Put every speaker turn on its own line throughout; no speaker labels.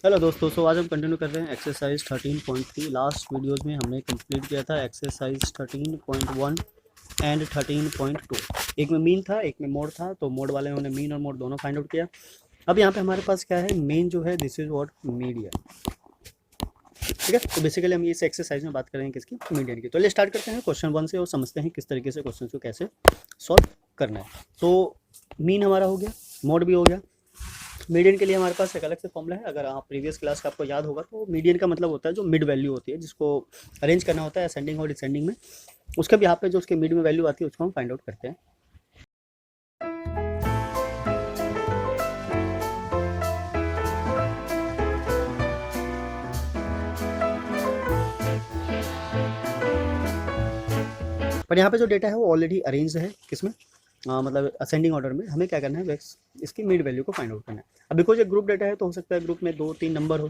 Hello दोस्तों, आज हम कंटिन्यू कर रहे हैं एक्सरसाइज 13.3। लास्ट वीडियोस में हमने कंप्लीट किया था एक्सरसाइज 13.1 एंड 13.2। एक में मीन था, एक में मोड था, तो मोड वाले उन्होंने मीन और मोड दोनों फाइंड आउट किया। अब यहाँ पे हमारे पास क्या है, मेन जो है दिस इज व्हाट मीडियन। ठीक है, तो बेसिकली हम इस एक्सरसाइज में बात करेंगे किसकी, मीडियन की। तो चलिए स्टार्ट करते हैं क्वेश्चन 1 से और समझते हैं किस तरीके से क्वेश्चन को कैसे सॉल्व करना है। तो मीन हमारा हो गया, मोड भी हो गया। मीडियन के लिए हमारे पास एक अलग से फॉर्मूला है। अगर आप प्रीवियस क्लास का आपको याद होगा तो मीडियन का मतलब होता है जो मिड वैल्यू होती है, जिसको अरेंज करना होता है असेंडिंग और डिसेंडिंग में। उसका भी यहाँ पे जो उसके मिड में वैल्यू आती है उसको हम फाइंड आउट करते हैं। पर यहाँ पे जो डेटा है वो ऑलरेडी अरेंज है किसमें, मतलब असेंडिंग ऑर्डर में। हमें क्या करना है, इसकी मिड वैल्यू को फाइंड आउट करना है। अब बिकॉज एक ग्रुप डेटा है तो हो सकता है ग्रुप में 2-3 नंबर हो,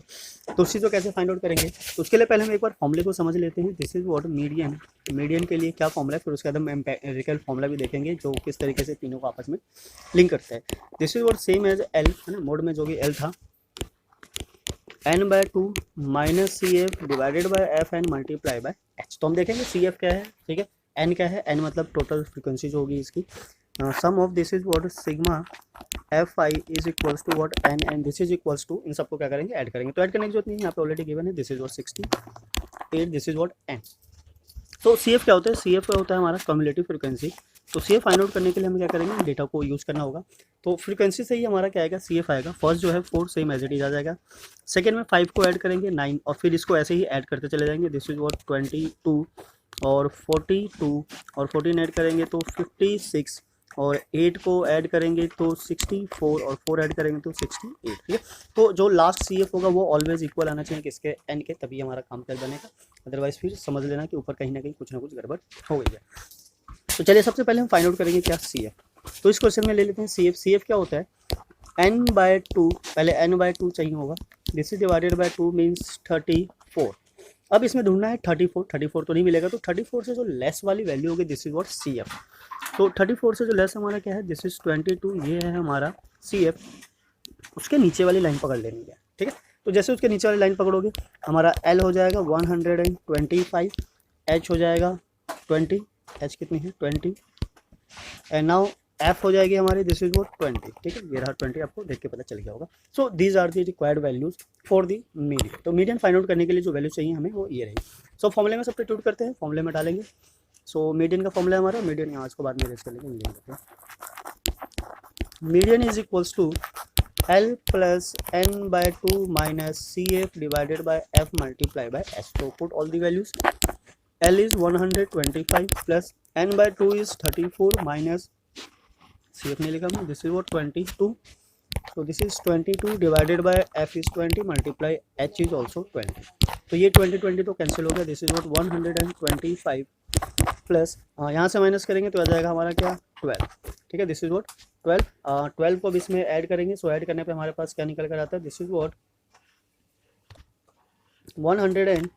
तो उस चीज़ को कैसे फाइंड आउट करेंगे। तो उसके लिए पहले हम एक बार फॉर्मूले को समझ लेते हैं। This is what median. Median के लिए क्या फॉर्मूला है, फिर उसके बाद हम एम्पिरिकल फॉर्मूला भी देखेंगे जो किस तरीके से तीनों को आपस में लिंक करता है। This is what same as L है ना, मोड में जो भी एल था, n/2 minus C F divided by F N multiply by H. तो हम देखेंगे सी एफ क्या है, ठीक है, एन क्या है, एन मतलब टोटल फ्रिक्वेंसी जो होगी इसकी। Sum of this is what sigma F I is equals to what N and this is equals to, इन सबको क्या करेंगे, ऐड करेंगे। तो ऐड करने की जरूरत नहीं है, यहाँ पे ऑलरेडी गिवन है। This is what 68, this is what an. तो सी एफ क्या होता है, सी एफ होता है हमारा कम्युलेटिव फ्रिक्वेंसी। तो सी एफ फाइंड आउट करने के लिए हमें क्या करेंगे, डेटा को यूज़ करना होगा। तो फ्रीक्वेंसी से ही हमारा क्या आएगा, सी एफ आएगा। फर्स्ट जो है 4 सेम एज इट इज आ जाएगा। सेकेंड में 5 को ऐड करेंगे 9, और फिर इसको ऐसे ही ऐड करते चले जाएंगे। दिस इज वॉट 22 और 42 और 14 ऐड करेंगे तो 56, और 8 को ऐड करेंगे तो 64, और 4 ऐड करेंगे तो 68। ठीक है, तो जो लास्ट सी एफ होगा वो ऑलवेज इक्वल आना चाहिए किसके, एन के, तभी हमारा काम कर बनेगा। अदरवाइज फिर समझ लेना कि ऊपर कहीं ना कहीं कुछ ना कुछ गड़बड़ हो गई है। तो चलिए सबसे पहले हम फाइंड आउट करेंगे क्या, सी एफ। तो इस क्वेश्चन में ले लेते हैं सी एफ। सी एफ क्या होता है, n/2, पहले n/2 चाहिए होगा। This is divided by 2 means 34। अब इसमें ढूंढना है 34। 34 तो नहीं मिलेगा, तो 34 से जो लेस वाली वैल्यू होगी this is what C F. तो 34 से जो लेस हमारा क्या है, दिस इज 22, ये है हमारा सी एफ। उसके नीचे वाली लाइन पकड़ लेनी है, ठीक है। तो जैसे उसके नीचे वाली लाइन पकड़ोगे, हमारा एल हो जाएगा 125, एच हो जाएगा 20, एच कितनी है 20, एंड नाउ एफ हो जाएगी हमारी, दिस इज वोट 20। ठीक है, ये रहा 20, आपको देख के पता चल गया होगा। So these are the required values for the median. तो मीडियन फाइंड आउट करने के लिए जो वैल्यू चाहिए हमें वो ये रहेगी। सो फॉर्मूले में सब्स्टिट्यूट करते हैं, फॉर्मूले में डालेंगे। सो मीडियन का फॉर्मूला है हमारा, मीडियन यहाँ इसको बाद में रेस कर लेंगे, मीडियन करते हैं। Median is equals to L plus n/2 minus C F divided by F multiply by S. तो put all the values. L is 125 plus n/2 is 34 minus CF नहीं लिखा मैं, this is what 22, so this is 22 divided by F is 20 multiply H is also 20। तो ये 20 तो cancel हो गया। This is what 125 plus यहाँ से माइनस करेंगे तो आ जाएगा हमारा क्या 12। ठीक है, दिस इज what 12। 12 को अब इसमें ऐड करेंगे। सो ऐड करने पे हमारे पास क्या निकल कर आता है, this is what 137।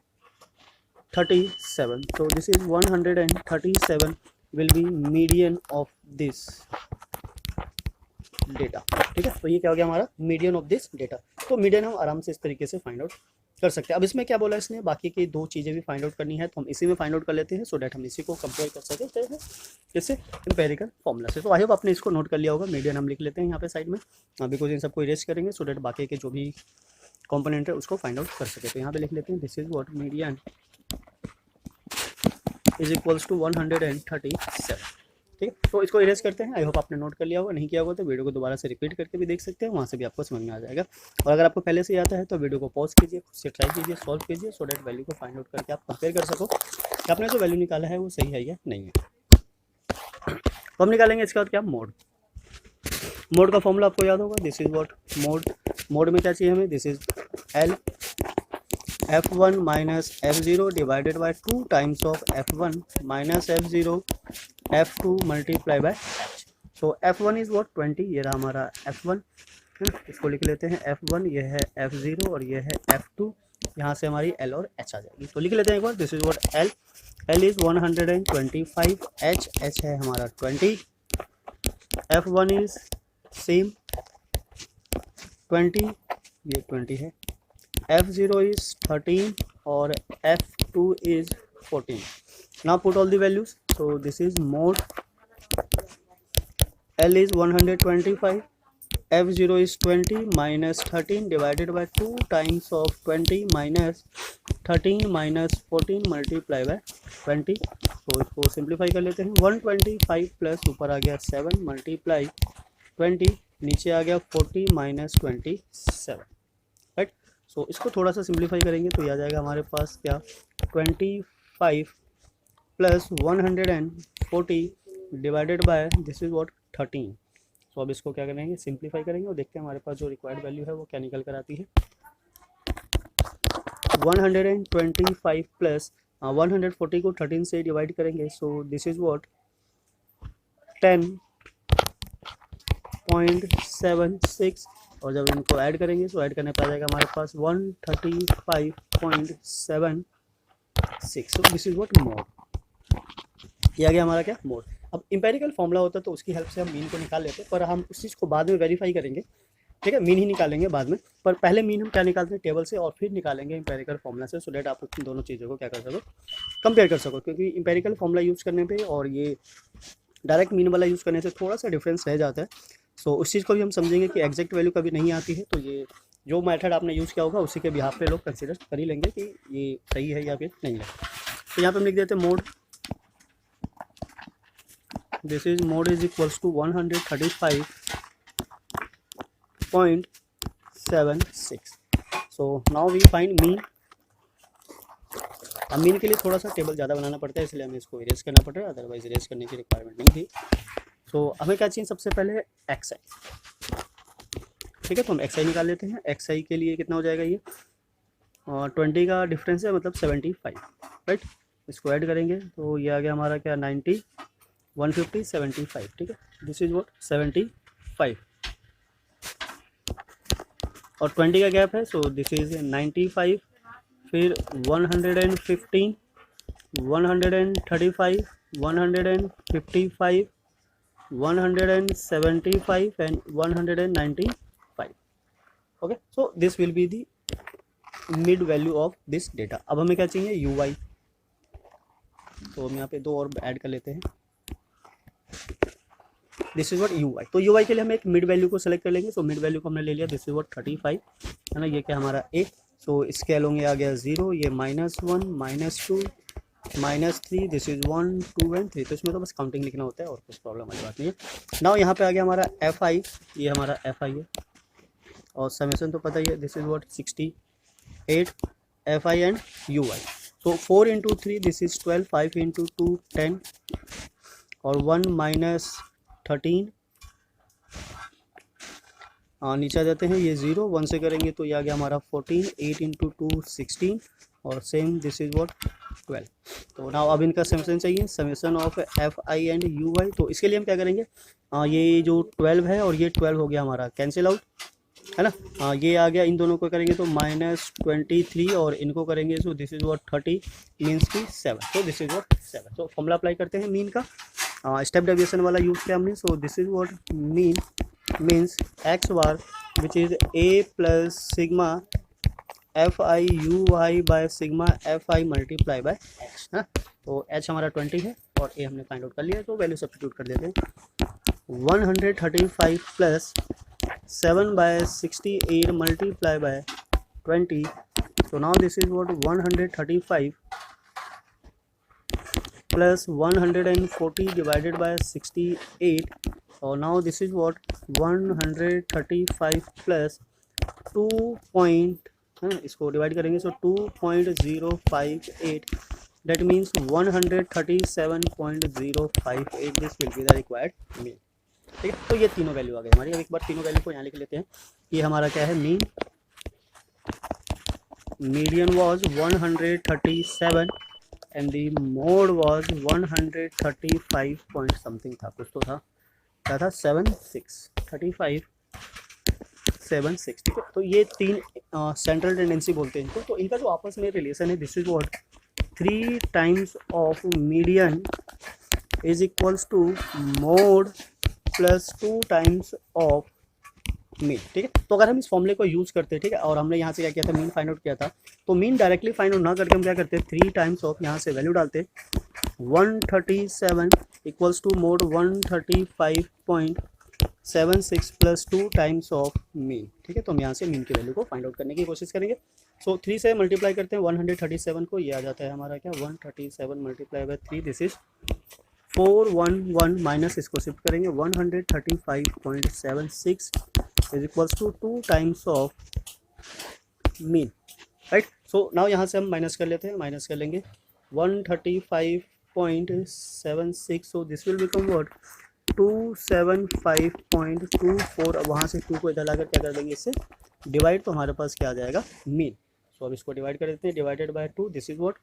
so this is 137 will be median of this data। ठीक है, तो ये क्या हो गया हमारा मीडियन ऑफ दिस डेटा। तो मीडियन हम आराम से इस तरीके से फाइंड आउट कर सकते हैं। अब इसमें क्या बोला इसने, बाकी की दो चीज़ें भी फाइंड आउट करनी है, तो हम इसी में फाइंड आउट कर लेते हैं, सो डैट हम इसी को कंपेयर कर सकते हैं इससे एम्पेरिकल फॉर्मूला से। तो आई होप आपने इसको नोट कर लिया होगा। मीडियन हम लिख लेते हैं यहाँ पे साइड में, बिकॉज इन सबको इरेज करेंगे सो डैट बाकी के जो भी कॉम्पोनेंट है उसको फाइंड आउट कर सके। तो यहाँ पे लिख लेते हैं this is what median is equals to 137। ठीक है, तो इसको इरेज करते हैं। आई होप आपने नोट कर लिया होगा, नहीं किया होगा तो वीडियो को दोबारा से रिपीट करके भी देख सकते हैं, वहाँ से भी आपको समझ में आ जाएगा। और अगर आपको पहले से आता है तो वीडियो को पॉज कीजिए, खुद से ट्राई कीजिए, सॉल्व कीजिए, सो डैट वैल्यू को फाइंड आउट करके आप कंपेयर कर सको कि आपने जो वैल्यू निकाला है वो सही है या नहीं है। तो हम निकालेंगे इसके बाद क्या, मोड। मोड का फॉर्मूला आपको याद होगा, this is what mode. Mode में क्या चाहिए हमें, this is L f1 minus f0 divided by 2 times of f1 minus f0 f2 multiply by h। तो f1 इज व्हाट 20, ये रहा हमारा f1, इसको लिख लेते हैं f1, ये है f0 और ये है f2। यहाँ से हमारी l और h आ जाएगी, तो लिख लेते हैं एक बार। This is what l is 125, h है हमारा 20, f1 इज सेम 20, ये 20 है, F0 is 13 or F2 is 14. Now put all the values. So this is mod L is 125, F0 is 20 minus 13 divided by 2 times of 20 minus 13 minus 14 multiply by 20. तो इसको simplify कर लेते हैं. 125 plus ऊपर आ गया 7 multiply 20, नीचे आ गया 40 माइनस 27, राइट. सो इसको थोड़ा सा सिंप्लीफाई करेंगे तो ये आ जाएगा हमारे पास क्या 25 plus 140 divided by this is what 13. तो अब इसको क्या करेंगे सिंप्लीफाई करेंगे और देखते हैं हमारे पास जो रिक्वायर्ड वैल्यू है वो क्या निकल कर आती है. 125 प्लस 140 को 13 से डिवाइड करेंगे. सो दिस इज व्हाट 10.76 और जब इनको ऐड करेंगे तो ऐड करने पर आ जाएगा हमारे पास 135.76. सो दिस इज व्हाट मोड. ये आ गया हमारा क्या मोड. अब इंपेरिकल फॉर्मूला होता तो उसकी हेल्प से हम मीन को निकाल लेते, पर हम उस चीज़ को बाद में वेरीफाई करेंगे. ठीक है, मीन ही निकालेंगे बाद में, पर पहले मीन हम क्या निकालते हैं टेबल से और फिर निकालेंगे इंपेरिकल फॉर्मूला से, सो डेट आप इन दोनों चीज़ों को क्या कर सको कंपेयर कर सको. क्योंकि इंपेरिकल फॉर्मूला यूज़ करने पे और ये डायरेक्ट मीन वाला यूज़ करने से थोड़ा सा डिफरेंस रह जाता है. सो उस चीज़ को भी हम समझेंगे कि एग्जैक्ट वैल्यू कभी नहीं आती है, तो ये जो मेथड आपने यूज़ किया होगा उसी के बिहाफ पे लोग कंसिडर कर ही लेंगे कि ये सही है या फिर नहीं है. तो यहाँ पर हम लिख देते हैं mode. This is mode is equals to 135.76. So now we find mean. अब मीन के लिए थोड़ा सा टेबल ज़्यादा बनाना पड़ता है, इसलिए हमें इसको इरेज करना पड़ रहा है, अदरवाइज इरेज करने की रिक्वायरमेंट नहीं थी. तो हमें क्या चाहिए सबसे पहले एक्स आई. ठीक है, तो हम एक्स आई निकाल लेते हैं. एक्स आई के लिए कितना हो जाएगा ये 20 का डिफरेंस है, मतलब 75, राइट. इसको ऐड करेंगे तो ये आ गया हमारा क्या 90 150 75. ठीक है, दिस इज व्हाट 75 और 20 का गैप है. सो दिस इज 95, फिर 115 135 155 175 and 195. Okay, so this will be the mid value of this data. अब हमें क्या चाहिए यू वाई, तो हम यहाँ पे दो और ऐड कर लेते हैं. This is what U Y. तो यू वाई के लिए हम एक मिड वैल्यू को सेलेक्ट कर लेंगे. सो मिड वैल्यू को हमने ले लिया, दिस इज व्हाट 35 है ना. ये क्या हमारा ए. सो स्केल होंगे आ गया 0, ये -1 -2 -3, दिस इज 1 2 एंड 3. तो इसमें तो बस काउंटिंग लिखना होता है और कुछ प्रॉब्लम वाली बात नहीं है. नाउ यहाँ पे आ गया हमारा एफ आई. ये हमारा एफ आई है और समेशन तो पता ही है, this is what 68 F I and U Y. So 4 × 3 this is 12, 5 × 2 10 और 1 माइनस 13. नीचे आ जाते हैं, ये 0 1 से करेंगे तो ये आ गया हमारा 14, 8 × 2 16 और सेम दिस इज व्हाट 12. तो नाउ अब इनका समेशन चाहिए, summation of F I and U Y. तो इसके लिए हम क्या करेंगे, ये जो 12 है और ये 12 हो गया हमारा कैंसिल आउट है ना. ये आ गया, इन दोनों को करेंगे तो -23 और इनको करेंगे सो दिस इज व्हाट 30 मीन्स की 7. तो दिस इज व्हाट 7. तो फॉर्मूला अप्लाई करते हैं मीन का. स्टेप डेविएशन वाला यूज़ किया हमने. So this is what mean means X bar which is A plus sigma F I U Y by sigma F I multiply by H है. तो H हमारा 20 है और ए हमने फाइंड आउट कर लिया है, तो वैल्यू सब्स्टिट्यूट कर देते हैं. 135 plus 7/68 multiplied by 20. So now this is what 135 plus 140 divided by 68. So now this is what 135 plus 2 point, इसको डिवाइड करेंगे सो 2.058. that means 137.058. this will be the required mean. ठीक है, तो ये तीनों वैल्यू आ गई हमारी. अब एक बार तीनों वैल्यू को यहाँ लिख लेते हैं. ये हमारा क्या है mean. Median was 137 and the mode was 135 point something था, कुछ तो था, क्या था 7635 76. ठीक है, तो ये तीन सेंट्रल टेंडेंसी बोलते हैं इनको. तो इनका जो आपस में रिलेशन है, this is what 3 times of median is equals to mode plus 2 times of mean, ठीक है। तो अगर हम इस फॉर्मूले को यूज़ करते हैं, ठीक है, और हमने यहाँ से क्या किया था, मीन फाइंड आउट किया था, तो मीन डायरेक्टली फाइंड आउट ना करके हम क्या करते हैं, 3 टाइम्स ऑफ यहाँ से वैल्यू डालते हैं 137 equals to mode 135.76 plus 2 times of mean, ठीक है। तो हम यहाँ से मीन की वैल्यू को फाइंड आउट करने की कोशिश करेंगे। सो 3 से मल्टीप्लाई करते हैं 137 को, ये आ जाता है हमारा क्या, 137 multiply by 3, this is 411 minus इसको शिफ्ट करेंगे 135.76 is equals to 2 times of mean, right. So now यहाँ से हम माइनस कर लेते हैं, माइनस कर लेंगे 135.76, so this will become what 275.24। अब वहाँ से 2 को इधर लाकर क्या कर देंगे, इससे डिवाइड, तो हमारे पास क्या आ जाएगा, मीन। सो अब इसको डिवाइड कर देते हैं, divided by 2, this is what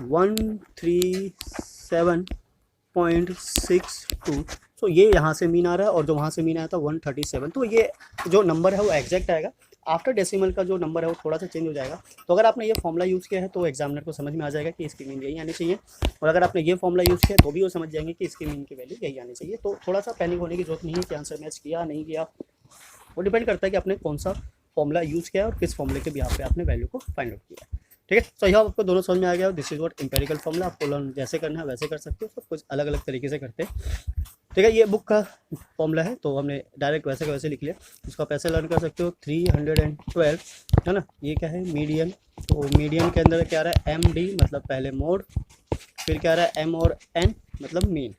137.62। सो ये यहाँ से मीन आ रहा है, और जो वहाँ से मीन आया था 137, तो ये जो नंबर है वो एग्जैक्ट आएगा। आफ्टर डेसिमल का जो नंबर है वो थोड़ा सा चेंज हो जाएगा। तो अगर आपने ये फॉर्मूला यूज़ किया है तो एग्जामिनर को समझ में आ जाएगा कि इसकी मीन यही आनी चाहिए, और अगर आपने ये फॉर्मूला यूज़ किया तो भी वो समझ जाएंगे कि इसकी मीन की वैल्यू यही आनी चाहिए। तो थोड़ा सा पैनिक होने की जरूरत नहीं है कि आंसर मैच किया नहीं किया, वो डिपेंड करता है कि आपने कौन सा फॉर्मूला यूज़ किया और किस फॉर्मूले के बिहाफ पे आपने वैल्यू को फाइंड आउट किया, ठीक है। सो यहाँ आपको दोनों समझ में आ गया। This is what empirical formula, आपको लर्न जैसे करना है वैसे कर सकते हो, सब कुछ अलग अलग तरीके से करते हैं, ठीक है। ये बुक का फॉर्मूला है तो हमने डायरेक्ट वैसे का वैसे लिख लिया। इसको आप ऐसे लर्न कर सकते हो 312, है ना। ये क्या है, मीडियन, तो मीडियन के अंदर क्या आ रहा है, एम डी मतलब पहले मोड, फिर क्या आ रहा है एम और एन मतलब मीन,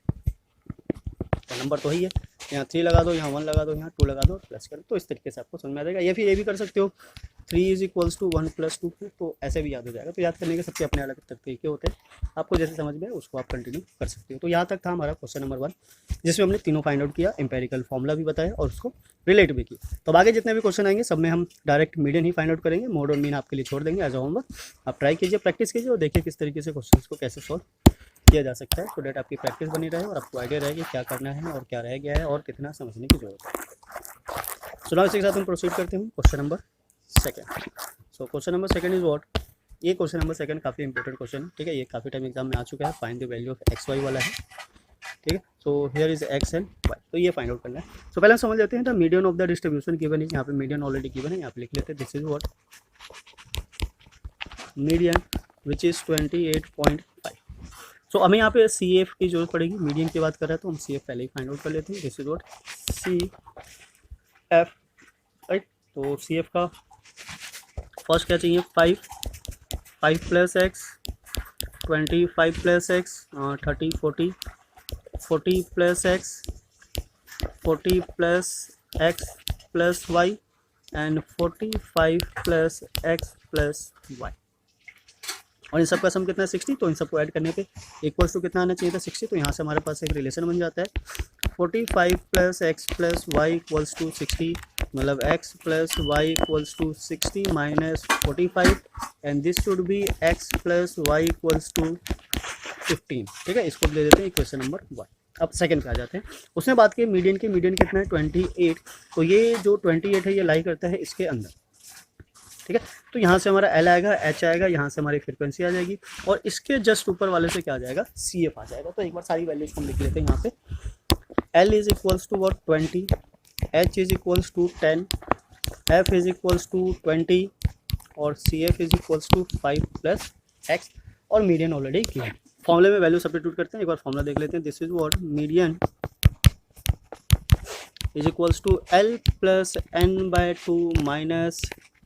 तो नंबर तो ही है, यहाँ 3 लगा दो, यहाँ 1 लगा दो, यहाँ 2 लगा दो, प्लस कर दो, तो इस तरीके से आपको समझ में आ जाएगा। या फिर ये भी कर सकते हो 3 इज इक्वल्स टू 1 प्लस 2, तो ऐसे भी याद हो जाएगा। तो याद करने के सबके अपने अलग तरीके होते हैं, आपको जैसे समझ में उसको आप कंटिन्यू कर सकते हो। तो यहाँ तक था हमारा क्वेश्चन नंबर 1, जिसमें हमने तीनों फाइंड आउट किया, एम्पेरिकल फॉर्मूला भी बताया और उसको रिलेट भी किया। तो अब आगे जितने भी क्वेश्चन आएंगे सब में हम डायरेक्ट मीडियन ही फाइंड आउट करेंगे, मोड और मीन आपके लिए छोड़ देंगे एज अ होमवर्क। आप ट्राई कीजिए, प्रैक्टिस कीजिए और देखिए किस तरीके से क्वेश्चन को कैसे सॉल्व किया जा सकता है, सो डेट आपकी प्रैक्टिस बनी रहे और आपको आइडिया रहे कि क्या करना है और क्या रह गया है और कितना समझने की जरूरत है। सो नाउ इसी के साथ हम प्रोसीड करते हैं question number 2। So question number 2 is what, ये क्वेश्चन नंबर 2 काफ़ी इंपॉर्टेंट क्वेश्चन है, ठीक है। ये काफ़ी टाइम एग्जाम में आ चुका है, find the value of X Y वाला है, ठीक है। So here is X and Y, तो ये फाइंड आउट करना है। सो पहले हम समझ लेते हैं the median of the distribution given है, यहाँ पे मीडियन ऑलरेडी गिवन है, यहाँ पे लिख लेते हैं this is what median which is 28.5। सो हमें यहाँ पे सी एफ की जरूरत पड़ेगी, मीडियन की बात कर रहा है तो हम सी एफ पहले ही फाइंड आउट कर लेते हैं, this is what C F, right. तो सी एफ का फर्स्ट क्या चाहिए, 5 plus X, 25 plus X, 30 40 plus X, 40 plus X plus Y and 45 plus X plus Y, और इन सब का सम कितना है 60। तो इन सबको ऐड करने पे इक्वल्स टू कितना आना चाहिए था 60। तो यहाँ से हमारे पास एक रिलेशन बन जाता है 45 plus X plus Y equals to 60, मतलब X plus Y equals to 60 minus 45 and this should be X plus Y equals to 15, ठीक है। इसको ले देते हैं इक्वेशन नंबर 1। अब सेकंड पे आ जाते हैं, उसने बात की मीडियन की, मीडियन कितना है 28। तो ये जो 28 है ये लाई करता है इसके अंदर, ठीक है। तो यहाँ से हमारा एल आएगा, एच आएगा, यहाँ से हमारी फ्रिक्वेंसी आ जाएगी और इसके जस्ट ऊपर वाले से क्या आ जाएगा, सी एफ आ जाएगा। तो एक बार सारी वैल्यूज हम लिख लेते हैं यहाँ पे, L is equals to what 20, H is equals to 10, F is equals to 20 और C F is equals to 5 plus X, और मीडियन ऑलरेडी किया है। फॉर्मूले में वैल्यू सब्स्टिट्यूट करते हैं, एक बार फॉर्मूला देख लेते हैं, this is what median is equals to L plus N by 2 minus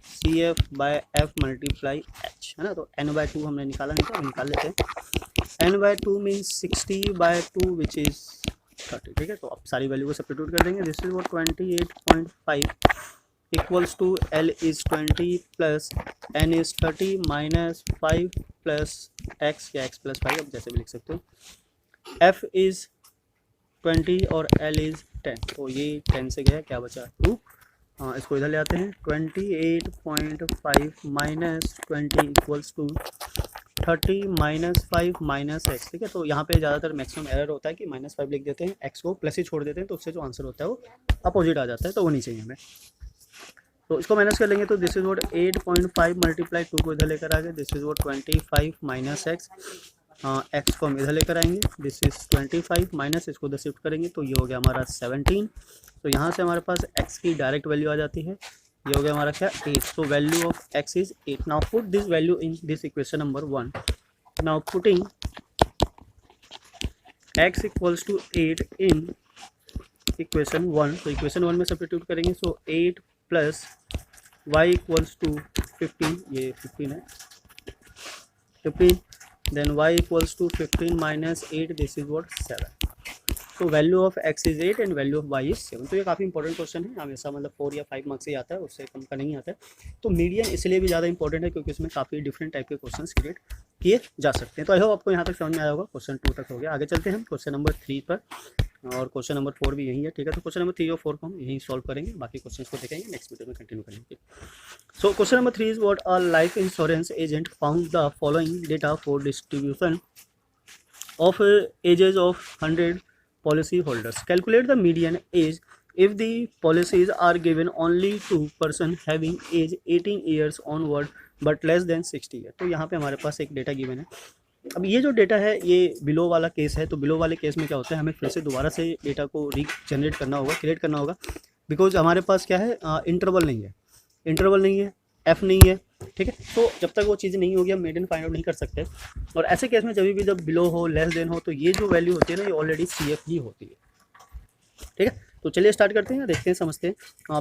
C F by F multiply H, है ना। तो एन बाय 2 हमने निकाला नहीं था, निकाल लेते हैं। N by 2 means 60 by 2 which is 30, ठीक है। तो अब सारी वैल्यू को सब्स्टिट्यूट कर देंगे, this is what 28.5 equals to L is 20 plus N is 30 minus 5 plus X या एक्स प्लस 5, अब जैसे भी लिख सकते हो। एफ इज 20 और एल इज 10, तो ये 10 से गया, क्या बचा 2। हाँ, इसको इधर ले आते हैं, 28.5 minus 20 equals to 30 minus 5 minus X, ठीक है। तो यहाँ पे ज़्यादातर मैक्सिमम एरर होता है कि -5 लिख देते हैं, एक्स को प्लस ही छोड़ देते हैं, तो उससे जो आंसर होता है वो अपोजिट आ जाता है, तो वो नहीं चाहिए हमें। तो इसको माइनस कर लेंगे तो दिस इज वोट 8.5 मल्टीप्लाई 2 को इधर लेकर आ गए, this is vote 25 minus x x को हम इधर लेकर आएंगे, दिस इज 25 माइनस इसको उधर शिफ्ट करेंगे तो ये हो गया हमारा 17। तो यहाँ से हमारे पास एक्स की डायरेक्ट वैल्यू आ जाती है, ये हो गया हमारा क्या 8। So value of X is 8। Now put this value in this equation number 1। Now putting x equals to 8 in equation 1, तो इक्वेशन 1 में सब्स्टिट्यूट करेंगे। So 8 plus y equals to 15, ये 15 है, 15, then y equals to 15 minus 8, this is what 7। तो value of x is 8 and value of y is 7। तो ये काफ़ी important question है, हमेशा मतलब 4 या 5 मार्क्स से आता है, उससे कम का नहीं आता है। तो मीडियन इसलिए भी ज़्यादा इंपॉर्टेंट है क्योंकि इसमें काफ़ी डिफरेंट टाइप के क्वेश्चन क्रिएट किए जा सकते हैं। तो आई होप आपको यहाँ तक समझ में आया होगा। क्वेश्चन 2 तक हो गया, आगे चलते हैं हम क्वेश्चन नंबर 3 पर, और क्वेश्चन नंबर 4 भी यही है, ठीक है। तो क्वेश्चन नंबर 3 और 4 को हम यहीं सॉल्व करेंगे, बाकी क्वेश्चन को देखेंगे नेक्स्ट वीडियो में कंटिन्यू करेंगे। So question number 3 is what a life insurance agent found the following data for distribution of ages of 100 policy holders. Calculate the median age if the policies are given only to person having age 18 years onward but less than 60 years। तो यहाँ पे हमारे पास एक data given है। अब ये जो data है ये बिलो वाला केस है, तो बिलो वाले केस में क्या होता है, हमें फिर से दोबारा से डेटा को रीजनरेट करना होगा, क्रिएट करना होगा, बिकॉज हमारे पास क्या है, इंटरवल नहीं है, इंटरवल नहीं है, एफ नहीं है, ठीक है। तो जब तक वो चीज़ नहीं होगी हम मीडियन फाइंड आउट नहीं कर सकते। और ऐसे केस में जब बिलो हो, लेस देन हो, तो ये जो वैल्यू होती है ना, ये ऑलरेडी सी एफ ही होती है, ठीक है। तो चलिए स्टार्ट करते हैं, देखते हैं, समझते हैं।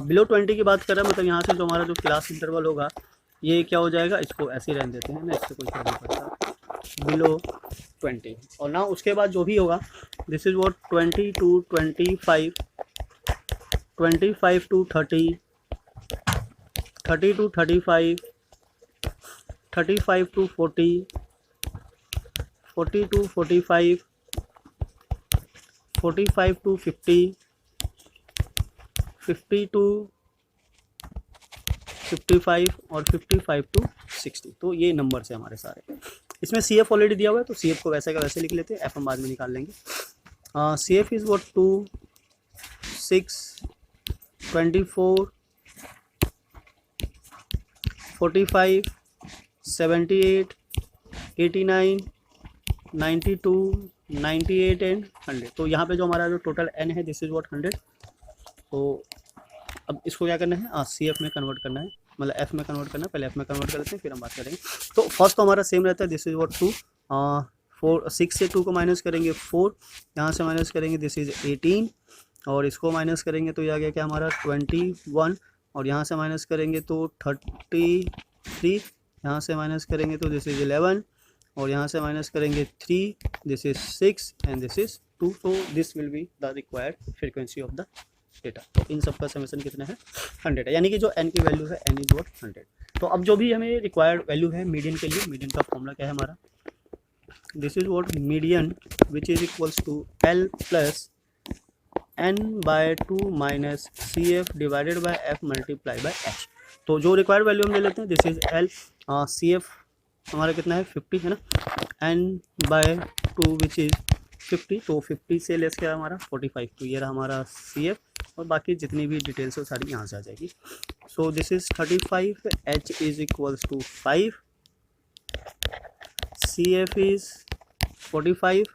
बिलो 20 की बात कर रहा है, मतलब यहाँ से जो हमारा जो क्लास इंटरवल होगा ये क्या हो जाएगा, इसको ऐसे ही रहने देते हैं ना, इससे कोई फर्क नहीं पड़ता, बिलो 20। और ना उसके बाद जो भी होगा, this is what 20 to 25, 25 to 30, 30 to 35, 35 to 40, 40 to 45, 45 to 50, 50 to 55 और 55 to 60। तो ये नंबर्स है हमारे सारे। इसमें सी एफ ऑलरेडी दिया हुआ है, तो सी एफ को वैसे का वैसे लिख लेते हैं, एफ हम बाद में निकाल लेंगे। C F is what 2, 6, 24, 45, 78, 89, 92, 98 and 100। तो यहाँ पे जो हमारा जो टोटल एन है, दिस इज व्हाट 100। तो अब इसको क्या करना है, सी एफ में कन्वर्ट करना है, मतलब एफ में कन्वर्ट करना है। पहले एफ में कन्वर्ट कर लेते हैं, फिर हम बात करेंगे। तो फर्स्ट तो हमारा सेम रहता है, दिस इज व्हाट 2, 4, 6 से 2 को माइनस करेंगे 4, यहाँ से माइनस करेंगे दिस इज 18, और इसको माइनस करेंगे तो ये आ गया क्या हमारा 21, और यहाँ से माइनस करेंगे तो 33, यहाँ से माइनस करेंगे तो दिस इज 11, और यहाँ से माइनस करेंगे 3, this is 6 and this is 2। तो this will be the required frequency of the data. तो इन सब का समेशन कितना है, 100 है, यानी कि जो n की वैल्यू है n इज वॉट 100। तो अब जो भी हमें रिक्वायर्ड वैल्यू है मीडियन के लिए, मीडियन का फॉर्मूला क्या है हमारा, this is what median which is equals to L plus n/2 minus C F divided by F multiply by H. तो जो रिक्वायर्ड वैल्यू हम ले लेते हैं, this is L, C F हमारा कितना है 50 है ना, n/2 विच इज 50, तो 50 से लेस क्या हमारा 45। तो ये रहा हमारा सी एफ, और बाकी जितनी भी डिटेल्स हो सारी यहाँ से आ जाएगी। So this is 35, H is equals to 5, C F is 45,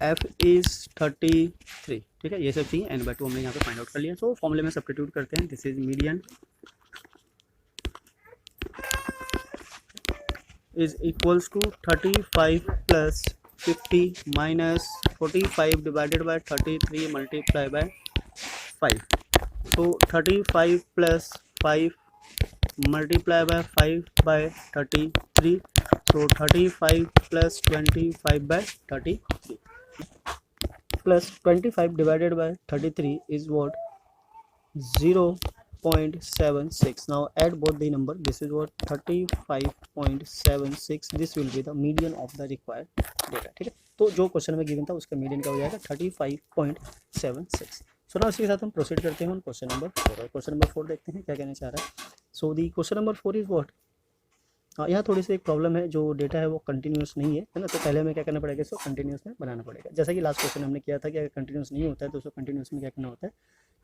F is 33, ठीक है। ये सब चीज़ें n/2 हमने यहाँ पे फाइंड आउट कर लिया। सो फॉर्मूले में सब्स्टिट्यूट करते हैं, this is median is equals to 35 plus 50 minus 45 divided by 33 multiply by 5। तो 35 प्लस 5 मल्टीप्लाई बाय 5 बाय 33, तो 35 plus 25 by 33 plus 25 divided by 33 is what 0.76। now add both the number, this is what 35.76, this will be the median of the required data, ठीक है। तो जो question में given था उसका median क्या हो जाएगा 35.76। सो ना इसके साथ हम प्रोसीड करते हैं क्वेश्चन नंबर 4, और क्वेश्चन नंबर 4 देखते हैं क्या कहना चाह रहा है। So the question number 4 is what, यहाँ थोड़ी सी एक प्रॉब्लम है, जो डेटा है वो कंटिन्यूस नहीं है ना, तो पहले हमें क्या करना पड़ेगा, इसको कंटिन्यूस में बनाना पड़ेगा। जैसा कि लास्ट क्वेश्चन हमने किया था कि अगर कंटिन्यूस नहीं होता है तो उसको कंटिन्यूस में क्या करना होता है,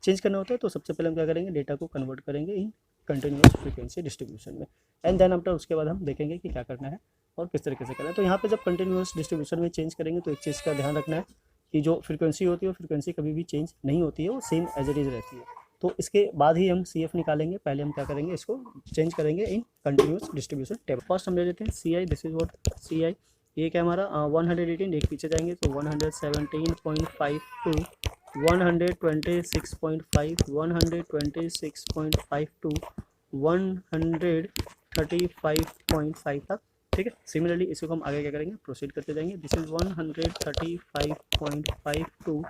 चेंज करना होता है। तो सबसे पहले हम क्या करेंगे, डेटा को कन्वर्ट करेंगे इन कंटिन्यूस फ्रीक्वेंसी डिस्ट्रीब्यूशन में, एंड देन आफ्टर उसके बाद हम देखेंगे कि क्या करना है, और किस तरीके से करें। तो यहाँ पे जब कंटिन्यूस डिस्ट्रीब्यूशन में चेंज करेंगे तो एक चीज़ का ध्यान रखना है कि जो फ्रीक्वेंसी होती है वो फ्रीक्वेंसी कभी भी चेंज नहीं होती है, वो सेम एज इट इज़ रहती है। तो इसके बाद ही हम सी एफ निकालेंगे, पहले हम क्या करेंगे, इसको चेंज करेंगे in continuous distribution table. First हम ले लेते हैं सी आई, दिस इज वॉट सी आई, ये क्या हमारा 118, एक पीछे जाएंगे तो 117.52, 126.5, 126.52, 135.5 तक, ठीक है। सिमिलरली इसको हम आगे क्या करेंगे, प्रोसीड करते जाएंगे। This is 135.52,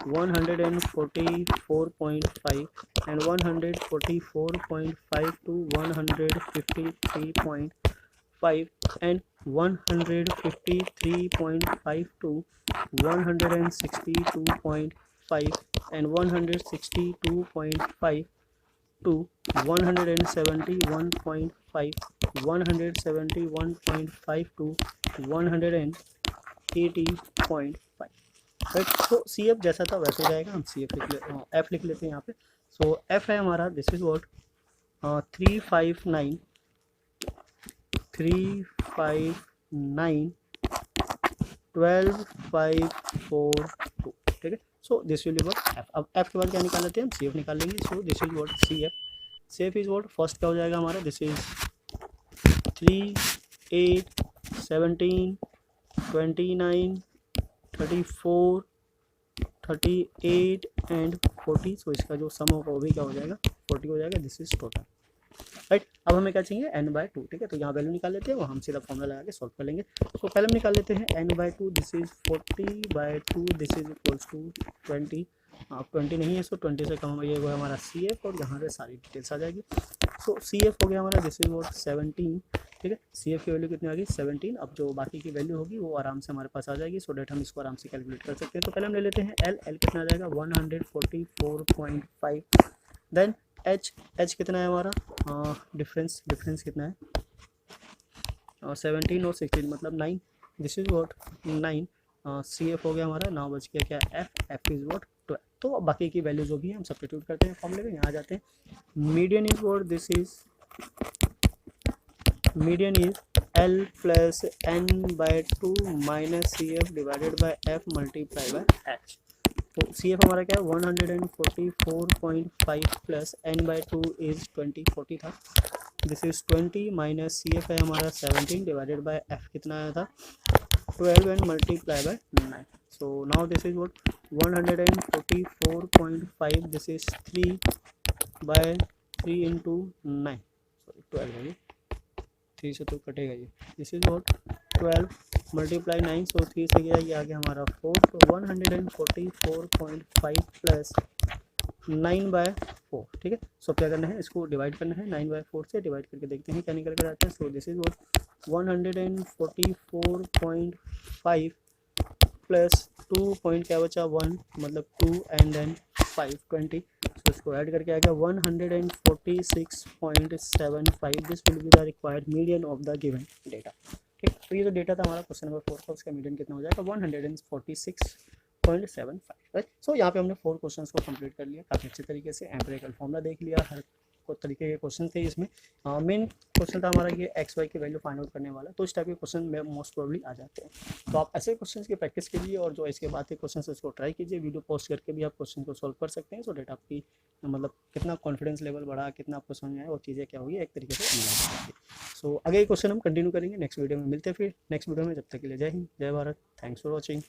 144.5 and 144.5 to 153.5 and 153.5 to 162.5 and 162.5 to 171.5, 171.5 to 180.5, right. तो सी एफ जैसा था वैसे जाएगा, हम सी एफ लिख लेते हैं, एफ लिख लेते हैं यहाँ पे। सो एफ है हमारा, दिस इज वॉट 359 12.542, ठीक है। So this will be what F. अब एफ के बाद क्या निकाल लेते हैं हम, सी एफ निकाल लेंगे। So this is what C F, C F is what first क्या हो जाएगा हमारा, दिस इज 3, 8, 17, 29, 34, 38 एंड 40। सो इसका जो सम होगा वो भी क्या हो जाएगा, 40 हो जाएगा। This is total, right. अब हमें क्या चाहिए, n/2, ठीक है। तो यहाँ वैल्यू निकाल लेते हैं, वो हम सीधा फॉर्मूला लगा के सॉल्व कर लेंगे। तो पहले हम निकाल लेते हैं n/2, this is 40/2, this is equals to 20। अब 20 नहीं है, सो 20 से कम ये वो हमारा सी एफ, और यहाँ से सारी डिटेल्स आ जाएगी। सो सी एफ हो गया हमारा, दिस इज वॉट 17, ठीक है। सी एफ की वैल्यू कितनी आ गई, 17। अब जो बाकी की वैल्यू होगी वो आराम से हमारे पास आ जाएगी, सो डेट हम इसको आराम से कैलकुलेट कर सकते हैं। तो पहले हम ले लेते हैं एल, एल कितना आ जाएगा 144.5। देन एच, एच कितना है हमारा, डिफरेंस कितना है, 17 और 16 मतलब 9, this is what 9। C F हो गया हमारा, 9 बच गया क्या एफ, एफ इज वॉट 12। तो अब बाकी की वैल्यू जो भी है हम सब्स्टिट्यूट करते हैं फॉर्मूले में, यहाँ आ जाते हैं। Median is what, this is median is L plus n/2 minus C F divided by F multiply by H. तो सी एफ हमारा क्या है 144.5 प्लस n/2 इज 20, 40 था। This is 20 minus C F है हमारा 17 डिवाइडेड बाय एफ कितना आया था 12 and multiply by 9। So now this is what 144.5, this is 3 by 3 into 9, sorry 12 है ये, 3 से तो कटेगा ये। This is what 12 multiply 9, so 3 से गया ये आ गया हमारा 4, तो 144.5 प्लस 9/4, ठीक है। सो क्या करना है, इसको डिवाइड करना है, 9/4 से डिवाइड करके देखते हैं क्या निकल कर आता है। सो this is what 144.5 plus 2 point क्या बचा 1, मतलब 2 एंड देन 5 20। सो इसको ऐड करके आ गया 146.75। This will be the required median of the given data, ठीक। तो ये जो डेटा था हमारा क्वेश्चन नंबर 4 का, उसका मीडियन कितना हो जाएगा 146.75, राइट। सो यहाँ पे हमने 4 क्वेश्चंस को कंप्लीट कर लिया काफ़ी अच्छे तरीके से, एम्पिरिकल फॉर्मूला देख लिया, हर तरीके के क्वेश्चन थे इसमें। मेन क्वेश्चन था हमारा ये एक्स वाई की वैल्यू फाइंड आउट करने वाला, तो इस टाइप के क्वेश्चन में मोस्ट प्रोबेबली आ जाते हैं। तो आप ऐसे क्वेश्चन की प्रैक्टिस कीजिए, और जो इसके बाद के क्वेश्चन उसको ट्राई कीजिए, वीडियो पोस्ट करके भी आप क्वेश्चन को सॉल्व कर सकते हैं। सो डेट आपकी मतलब कितना कॉन्फिडेंस लेवल बढ़ा, कितना आपको समझ में आया, वो चीज़ें क्या होगी एक तरीके से एनालाइज करेंगे। सो आगे क्वेश्चन हम कंटिन्यू करेंगे नेक्स्ट वीडियो में, मिलते हैं फिर नेक्स्ट वीडियो में। जब तक के लिए जय हिंद, जय भारत, थैंक्स फॉर वॉचिंग।